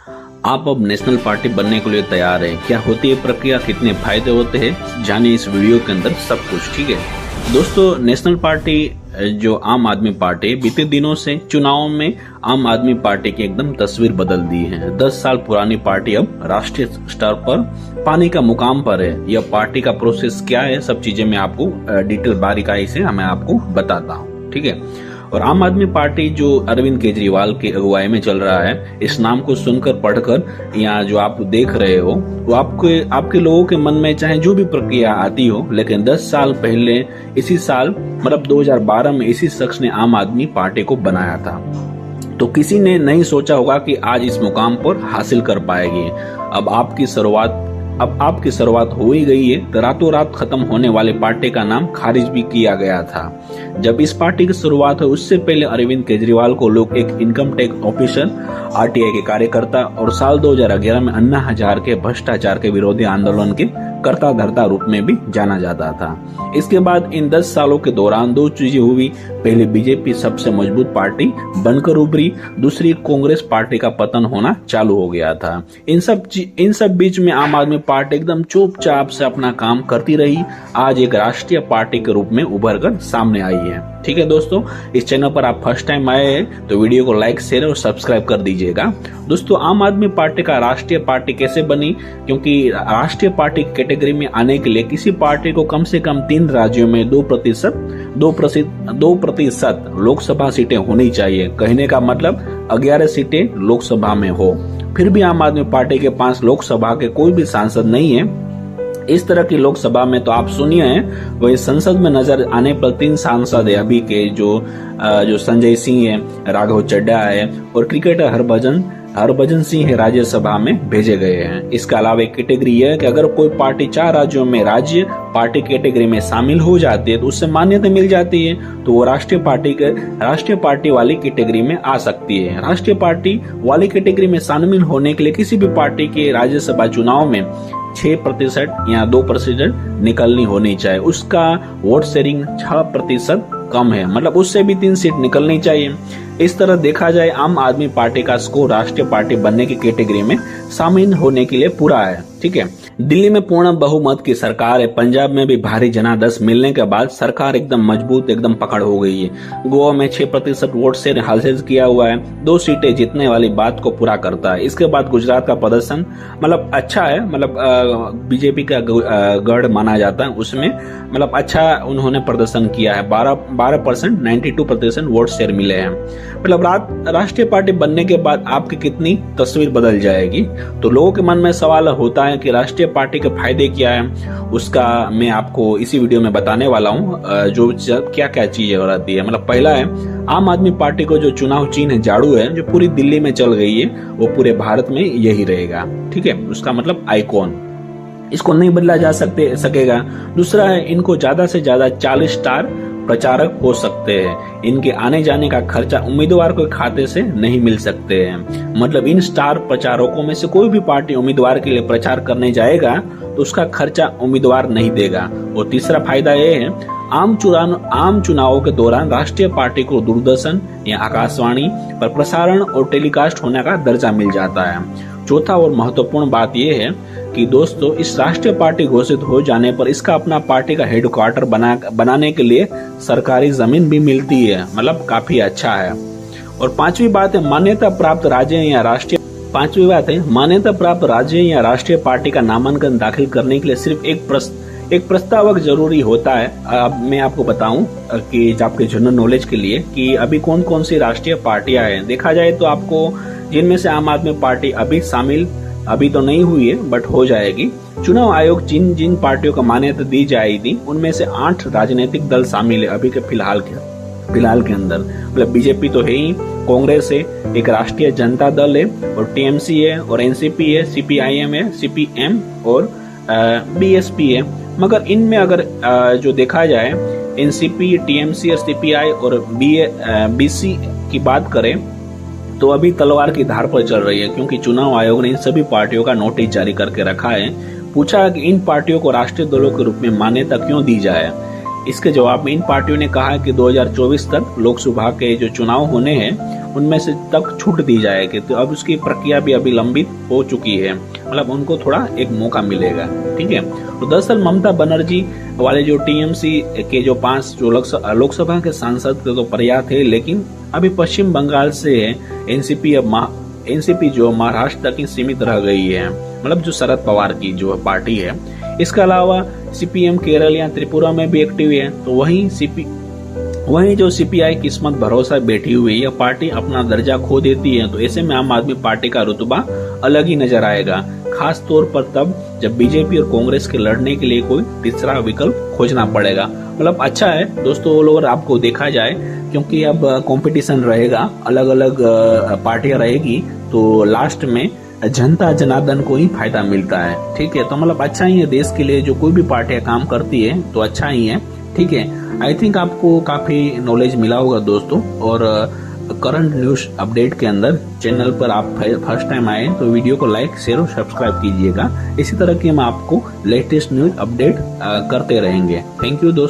आप अब national party बनने के लिए तैयार हैं। क्या होती है प्रक्रिया, कितने फायदे होते हैं, जानिए इस वीडियो के अंदर सब कुछ। ठीक है दोस्तों, नेशनल पार्टी जो आम आदमी पार्टी बीते दिनों से चुनाव में आम आदमी पार्टी की एकदम तस्वीर बदल दी है। 10 साल पुरानी पार्टी अब राष्ट्रीय स्तर पर पानी का मुकाम पर है। यह पार्टी का प्रोसेस क्या है, सब चीजें मैं आपको डिटेल बारीकाई से मैं आपको बताता हूँ। ठीक है, और आम आदमी पार्टी जो अरविंद केजरीवाल की अगुवाई में चल रहा है, इस नाम को सुनकर पढ़कर यहाँ जो आप देख रहे हो वो आपके लोगों के मन में चाहे जो भी प्रक्रिया आती हो, लेकिन 10 साल पहले इसी साल मतलब 2012 में इसी शख्स ने आम आदमी पार्टी को बनाया था। तो किसी ने नहीं सोचा होगा कि आज इस मुकाम पर हासिल कर पाएगी। अब आपकी शुरुआत हो ही गई है। तो रातों रात खत्म होने वाली पार्टी का नाम खारिज भी किया गया था। जब इस पार्टी की शुरुआत हुई उससे पहले अरविंद केजरीवाल को लोग एक इनकम टैक्स ऑफिसर, आरटीआई के कार्यकर्ता और साल 2011 में अन्ना हजारे के भ्रष्टाचार के विरोधी आंदोलन के कर्ता धर्ता रूप में भी जाना जाता था। इसके बाद इन 10 सालों के दौरान दो चीजें हुई। पहले बीजेपी सबसे मजबूत पार्टी बनकर उभरी, दूसरी कांग्रेस पार्टी का पतन होना चालू हो गया था। इन सब बीच में आम आदमी पार्टी एकदम चुपचाप से अपना काम करती रही। आज एक राष्ट्रीय पार्टी के रूप में उभर कर सामने आई है। ठीक है दोस्तों, इस चैनल पर आप फर्स्ट टाइम आए हैं तो वीडियो को लाइक, शेयर और सब्सक्राइब कर दीजिएगा। दोस्तों, आम आदमी पार्टी का राष्ट्रीय पार्टी कैसे बनी? क्योंकि राष्ट्रीय पार्टी कैटेगरी में आने के लिए किसी पार्टी को कम से कम 3 राज्यों में 2% लोकसभा सीटें होनी चाहिए। कहने का मतलब 11 सीटें लोकसभा में हो। फिर भी आम आदमी पार्टी के पास लोकसभा के कोई भी सांसद नहीं है। इस तरह की लोकसभा में तो आप सुनिए हैं, वही संसद में नजर आने पर 3 सांसद है अभी के, जो संजय सिंह है, राघव चड्ढा है और क्रिकेटर हरभजन सिंह है, राज्यसभा में भेजे गए हैं। इसके अलावा एक कैटेगरी यह है कि अगर कोई पार्टी 4 राज्यों में राज्य पार्टी कैटेगरी में शामिल हो जाती है तो उससे मान्यता मिल जाती है, तो वो राष्ट्रीय पार्टी वाली कैटेगरी में आ सकती है। राष्ट्रीय पार्टी वाली कैटेगरी में शामिल होने के लिए किसी भी पार्टी के राज्यसभा चुनाव में 6% या 2% निकलनी होनी चाहिए। उसका वोट शेयरिंग 6% कम है, मतलब उससे भी 3 सीट निकलनी चाहिए। इस तरह देखा जाए आम आदमी पार्टी का स्कोर राष्ट्रीय पार्टी बनने की कैटेगरी में शामिल होने के लिए पूरा है। ठीक है, दिल्ली में पूर्ण बहुमत की सरकार है। पंजाब में भी भारी जनादेश मिलने के बाद सरकार एकदम मजबूत, एकदम पकड़ हो गई है। गोवा में 6% वोट से हासिल किया हुआ है, 2 सीटें जीतने वाली बात को पूरा करता है। इसके बाद गुजरात का प्रदर्शन मतलब अच्छा है, मतलब बीजेपी का गढ़ माना जाता है, उसमें मतलब अच्छा उन्होंने प्रदर्शन किया है। 12% 92% वोट शेयर मिले हैं। मतलब राष्ट्रीय पार्टी बनने के बाद आपकी कितनी तस्वीर बदल जाएगी। तो लोगों के मन में सवाल होता है कि राष्ट्रीय पार्टी के फायदे क्या है, उसका मैं आपको इसी वीडियो में बताने वाला हूँ। जो क्या क्या चीजें रहती है, मतलब पहला है आम आदमी पार्टी को जो चुनाव चिन्ह है झाड़ू है, जो पूरी दिल्ली में चल गई है, वो पूरे भारत में यही रहेगा। ठीक है, उसका मतलब आइकॉन, इसको नहीं बदला जा सकेगा। दूसरा है इनको ज्यादा से ज्यादा 40 स्टार प्रचारक हो सकते हैं। इनके आने जाने का खर्चा उम्मीदवार के खाते से नहीं मिल सकते हैं। मतलब इन स्टार प्रचारकों में से कोई भी पार्टी उम्मीदवार के लिए प्रचार करने जाएगा तो उसका खर्चा उम्मीदवार नहीं देगा। और तीसरा फायदा यह है आम चुनावों के दौरान राष्ट्रीय पार्टी को दूरदर्शन या आकाशवाणी पर प्रसारण और टेलीकास्ट होने का दर्जा मिल जाता है। चौथा और महत्वपूर्ण बात यह है कि दोस्तों, इस राष्ट्रीय पार्टी घोषित हो जाने पर इसका अपना पार्टी का हेडक्वार्टर बनाने के लिए सरकारी जमीन भी मिलती है, मतलब काफी अच्छा है। और पांचवी बात है मान्यता प्राप्त राज्य या राष्ट्रीय पार्टी का नामांकन दाखिल करने के लिए सिर्फ एक प्रस्तावक जरूरी होता है। अब मैं आपको बताऊं कि आपके जनरल नॉलेज के लिए कि अभी कौन कौन सी राष्ट्रीय पार्टियां हैं। देखा जाए तो आपको जिनमें से आम आदमी पार्टी अभी तो नहीं हुई है बट हो जाएगी। चुनाव आयोग जिन पार्टियों को मान्यता दी जाएगी उनमें से 8 राजनीतिक दल शामिल है अभी के फिलहाल के अंदर। मतलब बीजेपी तो है ही, कांग्रेस है, एक राष्ट्रीय जनता दल है और टीएमसी है और एनसीपी है, सीपीआईएम है, सीपीएम और बीएसपी है। मगर इनमें अगर जो देखा जाए एनसीपी, टीएमसी और सीपीआई और बीसी की बात करें तो अभी तलवार की धार पर चल रही है, क्योंकि चुनाव आयोग ने इन सभी पार्टियों का नोटिस जारी करके रखा है। पूछा कि इन पार्टियों को राष्ट्रीय दलों के रूप में मान्यता क्यों दी जाए। इसके जवाब में इन पार्टियों ने कहा कि 2024 तक लोकसभा के जो चुनाव होने हैं उनमें से तक छूट दी जाएगी। तो अब उसकी प्रक्रिया भी अभी लंबित हो चुकी है, मतलब उनको थोड़ा एक मौका मिलेगा। ठीक है, तो दरअसल ममता बनर्जी वाले जो टीएमसी के जो 5 जो लोकसभा के सांसद के तो पर्याप्त है, लेकिन अभी पश्चिम बंगाल से एनसीपी जो महाराष्ट्र तक ही सीमित रह गई है, मतलब जो शरद पवार की जो पार्टी है। इसके अलावा सीपीएम केरल या त्रिपुरा में भी एक्टिव है। तो वहीं जो सीपीआई किस्मत भरोसा बैठी हुई है, यह पार्टी अपना दर्जा खो देती है, तो ऐसे में आम आदमी पार्टी का रुतबा अलग ही नजर आएगा, खास तौर पर तब जब बीजेपी और कांग्रेस के लड़ने के लिए कोई तीसरा विकल्प खोजना पड़ेगा। मतलब अच्छा है दोस्तों, ऑल ओवर आपको देखा जाए, क्योंकि अब कंपटीशन रहेगा, अलग अलग पार्टियां रहेगी, तो लास्ट में जनता जनार्दन को ही फायदा मिलता है। ठीक है, तो मतलब अच्छा ही है देश के लिए, जो कोई भी पार्टियां काम करती है तो अच्छा ही है। ठीक है, आई थिंक आपको काफी नॉलेज मिला होगा दोस्तों। और करंट न्यूज अपडेट के अंदर चैनल पर आप फर्स्ट टाइम आए तो वीडियो को लाइक शेयर और सब्सक्राइब कीजिएगा। इसी तरह की हम आपको लेटेस्ट न्यूज अपडेट करते रहेंगे। थैंक यू दोस्तों।